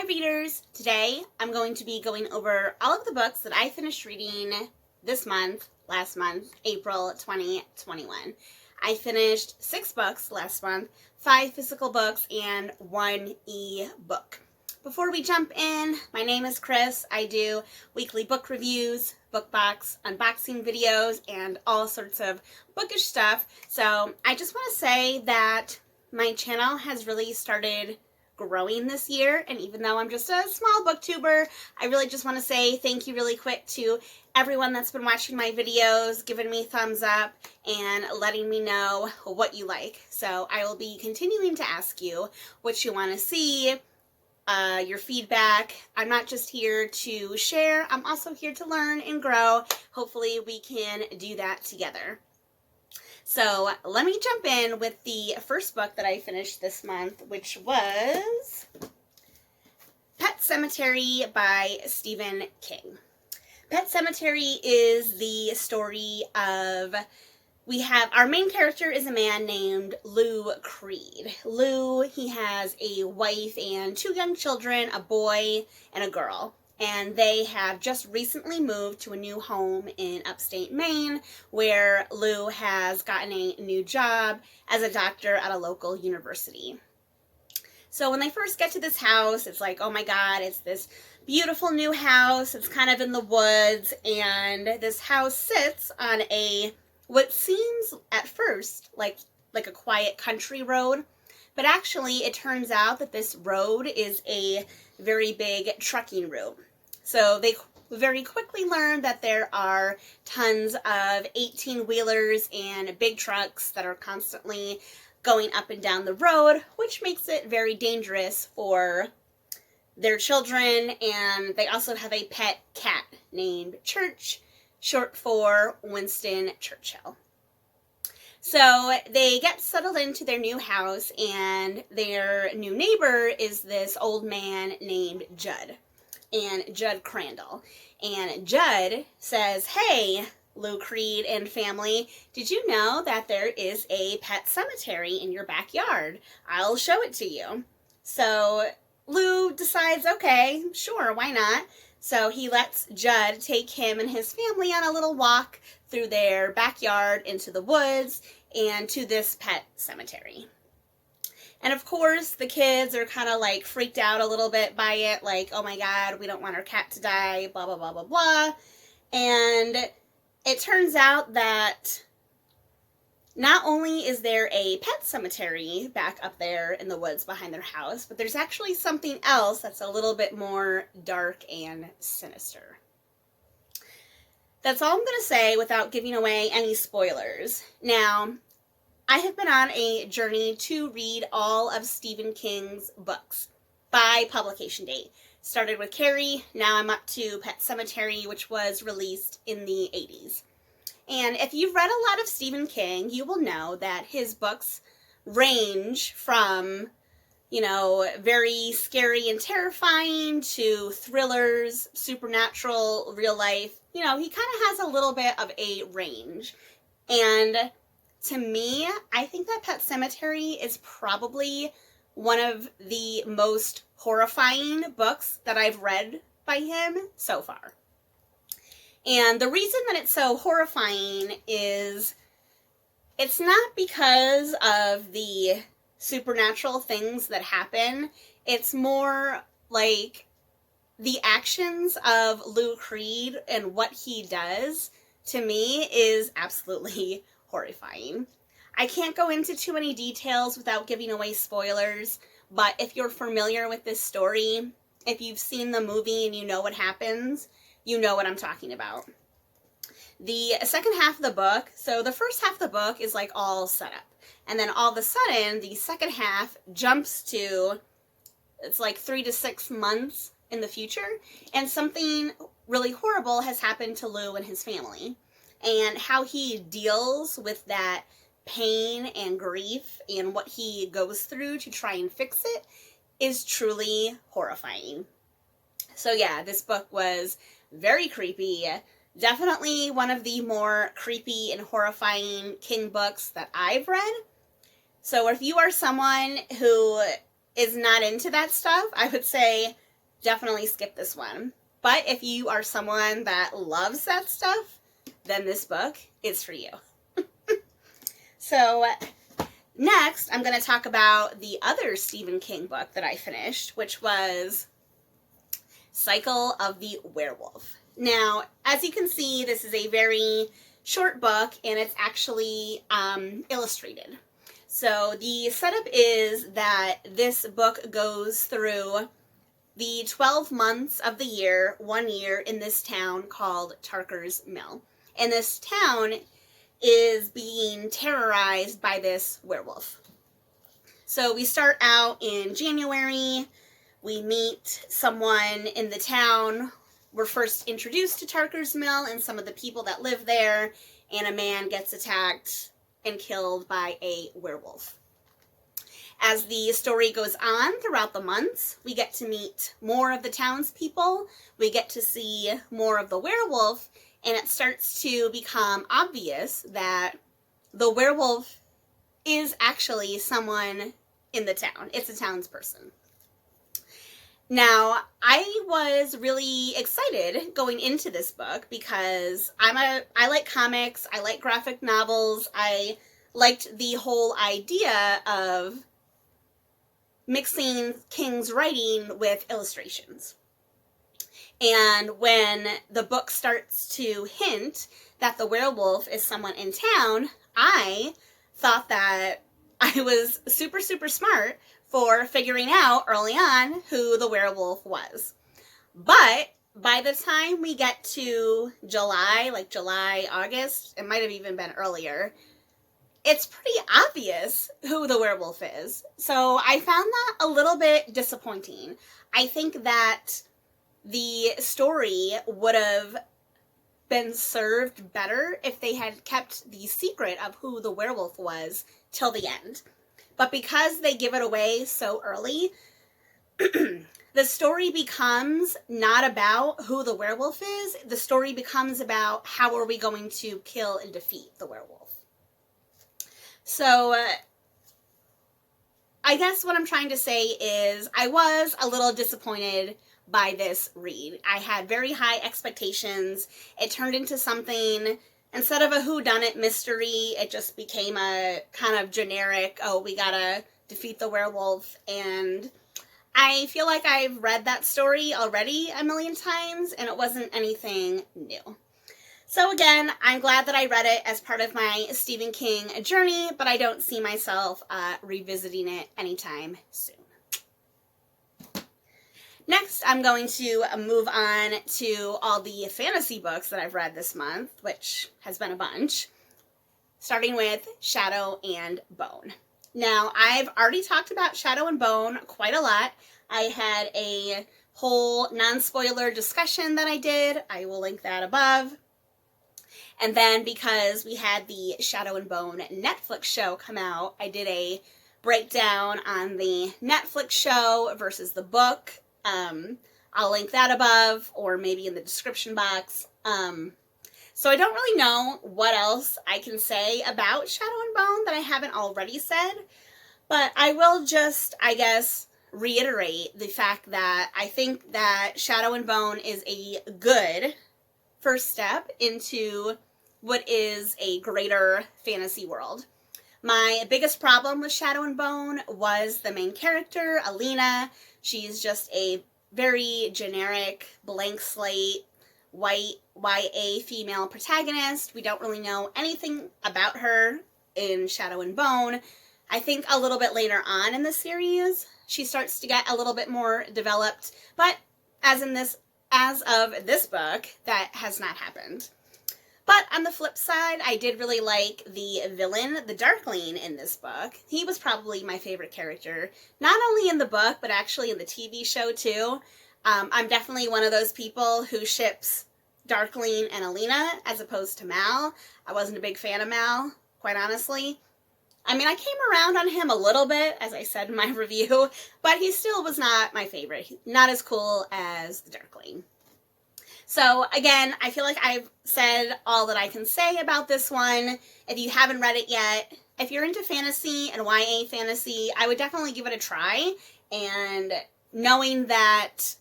readers! Today I'm going to be going over all of the books that I finished reading this month, last month, April 2021. I finished 6 books last month, 5 physical books, and 1 e-book. Before we jump in, my name is Chris. I do weekly book reviews, book box unboxing videos, and all sorts of bookish stuff. So I just want to say that my channel has really started growing this year, and even though I'm just a small booktuber, I really just want to say thank you really quick to everyone that's been watching my videos, giving me thumbs up, and letting me know what you like. So I will be continuing to ask you what you want to see, your feedback. I'm not just here to share, I'm also here to learn and grow. Hopefully we can do that together. So let me jump in with the first book that I finished this month, which was Pet Sematary by Stephen King. Pet Sematary is the story of, our main character is a man named Lou Creed. Lou, he has a wife and 2 young children, a boy and a girl. And they have just recently moved to a new home in upstate Maine, where Lou has gotten a new job as a doctor at a local university. So when they first get to this house, it's like, oh my God, it's this beautiful new house. It's kind of in the woods, and this house sits on what seems at first like a quiet country road. But actually, it turns out that this road is a very big trucking route. So they very quickly learn that there are tons of 18-wheelers and big trucks that are constantly going up and down the road, which makes it very dangerous for their children. And they also have a pet cat named Church, short for Winston Churchill. So they get settled into their new house, and their new neighbor is this old man named Judd Crandall. And Judd says, hey, Lou Creed and family, did you know that there is a pet cemetery in your backyard? I'll show it to you. So Lou decides, okay, sure, why not? So he lets Judd take him and his family on a little walk through their backyard into the woods and to this pet cemetery. And of course, the kids are kind of like freaked out a little bit by it, like, oh my God, we don't want our cat to die, blah, blah, blah, blah, blah. And it turns out that not only is there a pet cemetery back up there in the woods behind their house, but there's actually something else that's a little bit more dark and sinister. That's all I'm going to say without giving away any spoilers. Now, I have been on a journey to read all of Stephen King's books by publication date. Started with Carrie, now I'm up to Pet Sematary, which was released in the 80s. And if you've read a lot of Stephen King, you will know that his books range from, very scary and terrifying to thrillers, supernatural, real life. He kind of has a little bit of a range. And to me, I think that Pet Sematary is probably one of the most horrifying books that I've read by him so far. And the reason that it's so horrifying is it's not because of the supernatural things that happen. It's more like the actions of Lou Creed and what he does, to me, is absolutely horrifying. I can't go into too many details without giving away spoilers, but if you're familiar with this story, if you've seen the movie and you know what happens, you know what I'm talking about. The second half of the book, so the first half of the book is like all set up, and then all of a sudden the second half jumps to, it's like 3 to 6 months in the future, and something really horrible has happened to Lou and his family. And how he deals with that pain and grief and what he goes through to try and fix it is truly horrifying. So yeah, this book was very creepy. Definitely one of the more creepy and horrifying King books that I've read. So if you are someone who is not into that stuff, I would say definitely skip this one. But if you are someone that loves that stuff, then this book is for you. So next, I'm going to talk about the other Stephen King book that I finished, which was Cycle of the Werewolf. Now, as you can see, this is a very short book, and it's actually illustrated. So the setup is that this book goes through the 12 months of the year, 1 year, in this town called Tarker's Mill. And this town is being terrorized by this werewolf. So we start out in January. We meet someone in the town. We're first introduced to Tarker's Mill and some of the people that live there, and a man gets attacked and killed by a werewolf. As the story goes on throughout the months, we get to meet more of the townspeople. We get to see more of the werewolf, and it starts to become obvious that the werewolf is actually someone in the town. It's a townsperson. Now, I was really excited going into this book because I like comics, I like graphic novels, I liked the whole idea of mixing King's writing with illustrations. And when the book starts to hint that the werewolf is someone in town, I thought that I was super, super smart for figuring out early on who the werewolf was. But by the time we get to July, like July, August, it might have even been earlier, it's pretty obvious who the werewolf is. So I found that a little bit disappointing. I think that the story would have been served better if they had kept the secret of who the werewolf was till the end. But because they give it away so early, the story becomes not about who the werewolf is. The story becomes about how are we going to kill and defeat the werewolf. So I guess what I'm trying to say is I was a little disappointed by this read. I had very high expectations. It turned into something, instead of a whodunit mystery, it just became a kind of generic, oh, we gotta defeat the werewolf. And I feel like I've read that story already a million times, and it wasn't anything new. So again, I'm glad that I read it as part of my Stephen King journey, but I don't see myself revisiting it anytime soon. Next, I'm going to move on to all the fantasy books that I've read this month, which has been a bunch, starting with Shadow and Bone. Now, I've already talked about Shadow and Bone quite a lot. I had a whole non-spoiler discussion that I did. I will link that above. And then because we had the Shadow and Bone Netflix show come out, I did a breakdown on the Netflix show versus the book. I'll link that above or maybe in the description box. So I don't really know what else I can say about Shadow and Bone that I haven't already said, but I will just, I guess, reiterate the fact that I think that Shadow and Bone is a good first step into what is a greater fantasy world. My biggest problem with Shadow and Bone was the main character, Alina. She's just a very generic, blank slate, white, YA female protagonist. We don't really know anything about her in Shadow and Bone. I think a little bit later on in the series, she starts to get a little bit more developed, but as of this book, that has not happened. But on the flip side, I did really like the villain, the Darkling, in this book. He was probably my favorite character, not only in the book, but actually in the TV show too. I'm definitely one of those people who ships Darkling and Alina as opposed to Mal. I wasn't a big fan of Mal, quite honestly. I mean, I came around on him a little bit, as I said in my review, but he still was not my favorite. Not as cool as the Darkling. So again, I feel like I've said all that I can say about this one. If you haven't read it yet, if you're into fantasy and YA fantasy, I would definitely give it a try. And knowing that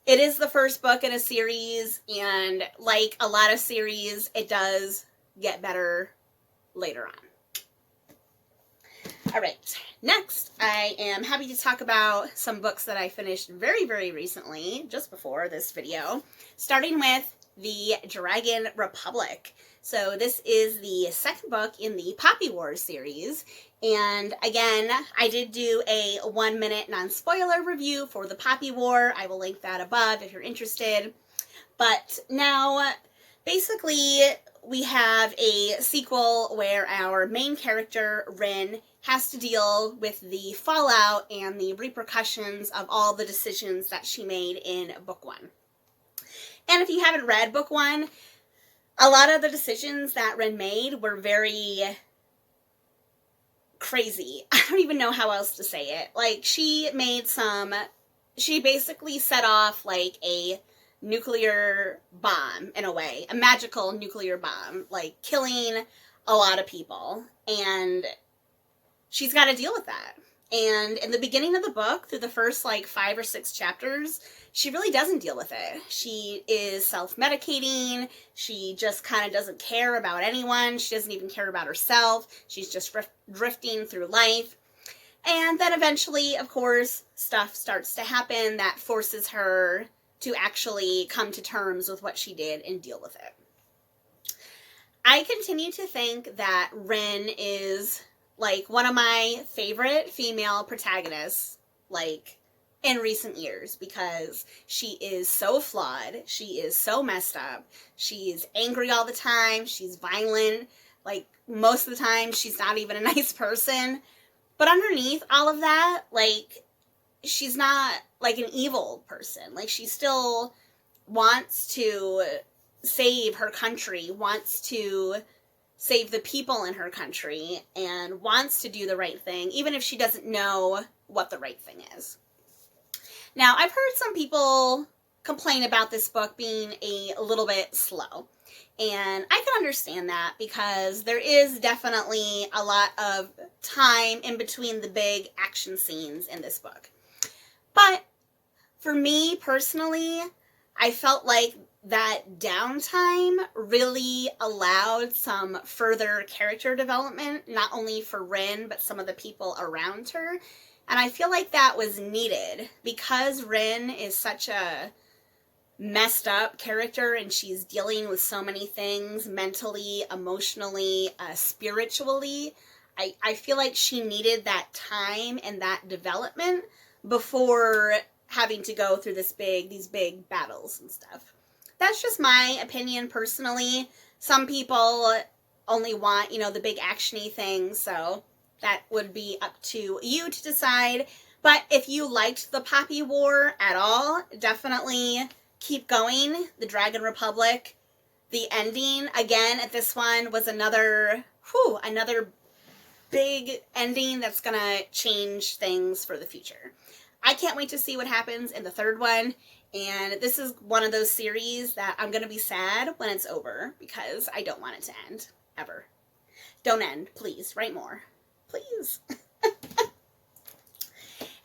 it is the first book in a series, and like a lot of series, it does get better later on. All right, next I am happy to talk about some books that I finished very, very recently, just before this video, starting with The Dragon Republic. So this is the second book in the Poppy Wars series, and again, I did do a 1-minute non-spoiler review for the Poppy War. I will link that above if you're interested. But now, basically, we have a sequel where our main character, Rin, has to deal with the fallout and the repercussions of all the decisions that she made in book 1. And if you haven't read book 1, a lot of the decisions that Rin made were very crazy. I don't even know how else to say it. Like, she basically set off like a nuclear bomb, in a way, a magical nuclear bomb, like killing a lot of people, and she's got to deal with that. And in the beginning of the book, through the first like 5 or 6 chapters, she really doesn't deal with it. She is self-medicating. She just kind of doesn't care about anyone. She doesn't even care about herself. She's just drifting through life. And then eventually, of course, stuff starts to happen that forces her to actually come to terms with what she did and deal with it. I continue to think that Rin is like one of my favorite female protagonists, like, in recent years, because she is so flawed, she is so messed up, she's angry all the time, she's violent, like, most of the time she's not even a nice person, but underneath all of that, like, she's not, like, an evil person. Like, she still wants to save her country, wants to save the people in her country, and wants to do the right thing, even if she doesn't know what the right thing is. Now, I've heard some people complain about this book being a little bit slow, and I can understand that because there is definitely a lot of time in between the big action scenes in this book. But for me personally, I felt like that downtime really allowed some further character development, not only for Rin, but some of the people around her. And I feel like that was needed because Rin is such a messed up character and she's dealing with so many things mentally, emotionally, spiritually. I feel like she needed that time and that development before having to go through these big battles and stuff. That's just my opinion personally. Some people only want, the big actiony things, so that would be up to you to decide. But if you liked the Poppy War at all, definitely keep going. The Dragon Republic, the ending, again, at this one was another big ending that's gonna change things for the future. I can't wait to see what happens in the third one. And this is one of those series that I'm going to be sad when it's over because I don't want it to end, ever. Don't end, please. Write more. Please.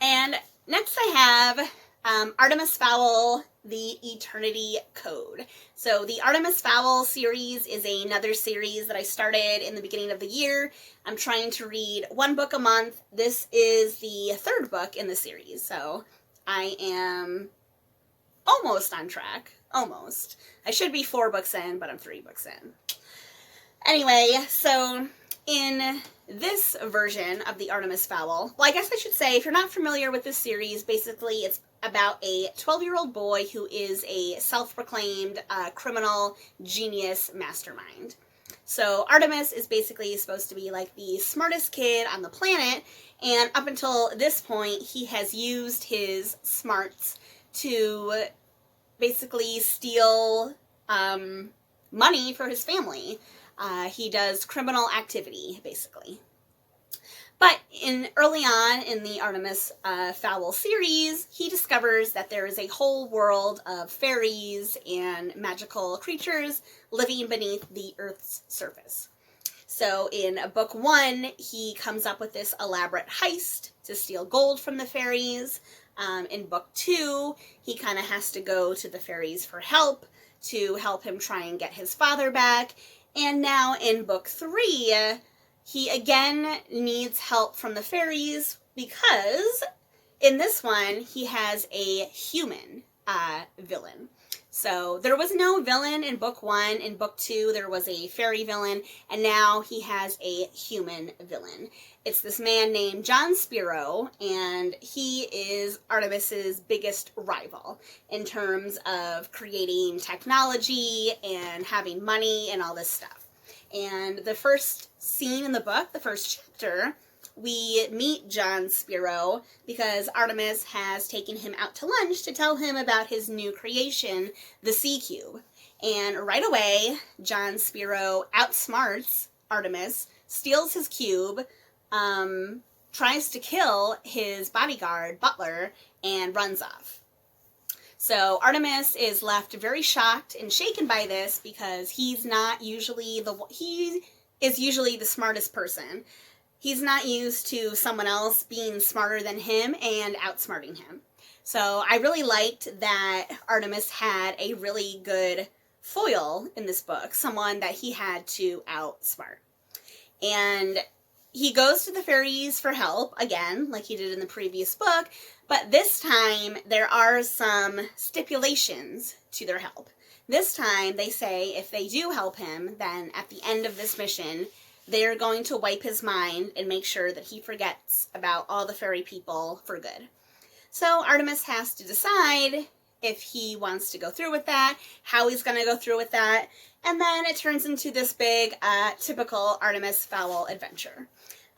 And next I have Artemis Fowl, The Eternity Code. So the Artemis Fowl series is another series that I started in the beginning of the year. I'm trying to read 1 book a month. This is the 3rd book in the series, so I am almost on track. Almost. I should be 4 books in, but I'm 3 books in. Anyway, so in this version of the Artemis Fowl, well, I guess I should say, if you're not familiar with this series, basically it's about a 12-year-old boy who is a self-proclaimed criminal genius mastermind. So Artemis is basically supposed to be like the smartest kid on the planet, and up until this point, he has used his smarts to basically steal money for his family. He does criminal activity, basically. But early on in the Artemis Fowl series, he discovers that there is a whole world of fairies and magical creatures living beneath the Earth's surface. So in book 1, he comes up with this elaborate heist to steal gold from the fairies. In book 2, he kind of has to go to the fairies for help to help him try and get his father back. And now in book 3, he again needs help from the fairies because in this one, he has a human villain. So there was no villain in book 1. In book 2, there was a fairy villain, and now he has a human villain. It's this man named John Spiro, and he is Artemis's biggest rival in terms of creating technology and having money and all this stuff. And the first scene in the book, the first chapter, we meet John Spiro because Artemis has taken him out to lunch to tell him about his new creation, the Sea Cube. And right away, John Spiro outsmarts Artemis, steals his cube, tries to kill his bodyguard, Butler, and runs off. So Artemis is left very shocked and shaken by this because he is usually the smartest person. He's not used to someone else being smarter than him and outsmarting him. So I really liked that Artemis had a really good foil in this book, someone that he had to outsmart. And he goes to the fairies for help, again, like he did in the previous book, but this time there are some stipulations to their help. This time they say if they do help him, then at the end of this mission, they're going to wipe his mind and make sure that he forgets about all the fairy people for good. So Artemis has to decide if he wants to go through with that, how he's going to go through with that, and then it turns into this big, typical Artemis Fowl adventure.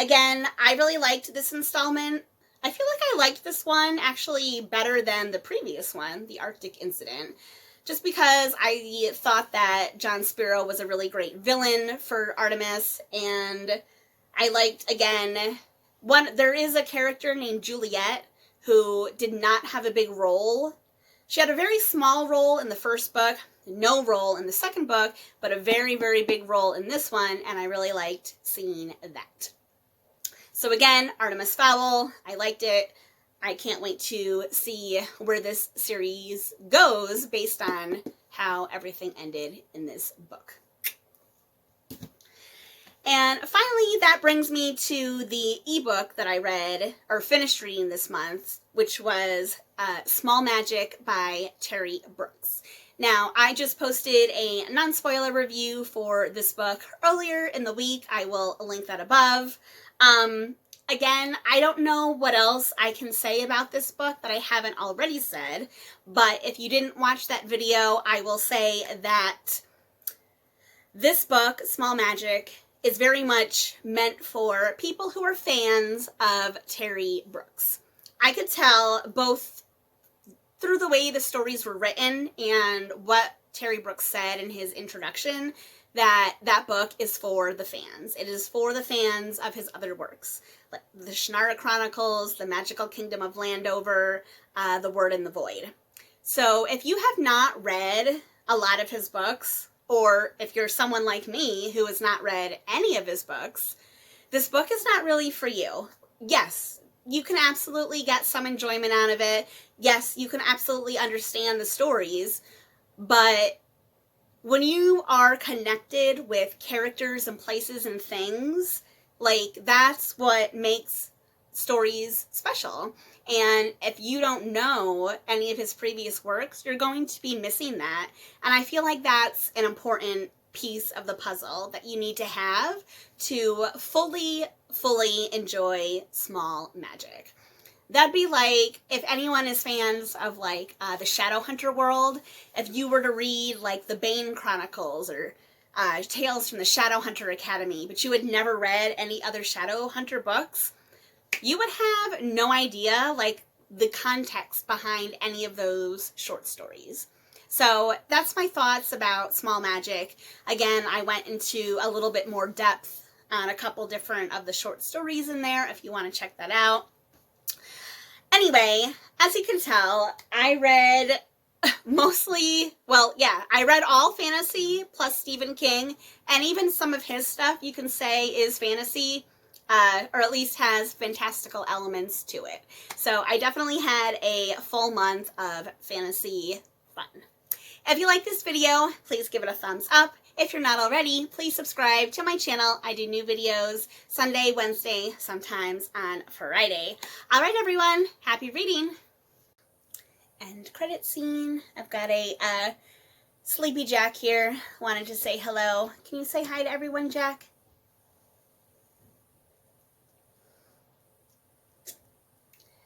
Again, I really liked this installment. I feel like I liked this one actually better than the previous one, the Arctic Incident. Just because I thought that John Spiro was a really great villain for Artemis, and I liked, again, there is a character named Juliet who did not have a big role. She had a very small role in the first book, no role in the second book, but a very, very big role in this one, and I really liked seeing that. So again, Artemis Fowl, I liked it. I can't wait to see where this series goes based on how everything ended in this book. And finally, that brings me to the ebook that I read, or finished reading this month, which was Small Magic by Terry Brooks. Now, I just posted a non-spoiler review for this book earlier in the week. I will link that above. Again, I don't know what else I can say about this book that I haven't already said, but if you didn't watch that video, I will say that this book, Small Magic, is very much meant for people who are fans of Terry Brooks. I could tell both through the way the stories were written and what Terry Brooks said in his introduction that that book is for the fans. It is for the fans of his other works, like the Shannara Chronicles, The Magical Kingdom of Landover, The Word in the Void. So if you have not read a lot of his books, or if you're someone like me who has not read any of his books, this book is not really for you. Yes, you can absolutely get some enjoyment out of it. Yes, you can absolutely understand the stories, but when you are connected with characters and places and things, like, that's what makes stories special. And if you don't know any of his previous works, you're going to be missing that. And I feel like that's an important piece of the puzzle that you need to have to fully enjoy Small Magic. That'd be like, if anyone is fans of, like, the Shadowhunter world, if you were to read, like, the Bane Chronicles or Tales from the Shadowhunter Academy, but you had never read any other Shadowhunter books, you would have no idea, like, the context behind any of those short stories. So that's my thoughts about Small Magic. Again, I went into a little bit more depth on a couple different of the short stories in there, if you want to check that out. Anyway, as you can tell, I read I read all fantasy plus Stephen King, and even some of his stuff you can say is fantasy. or at least has fantastical elements to it. So I definitely had a full month of fantasy fun. If you like this video, please give it a thumbs up. If you're not already, please subscribe to my channel. I do new videos Sunday, Wednesday, sometimes on Friday. All right, everyone, happy reading. End credit scene. I've got a Sleepy Jack here. Wanted to say hello. Can you say hi to everyone, Jack?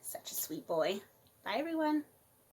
Such a sweet boy. Bye, everyone.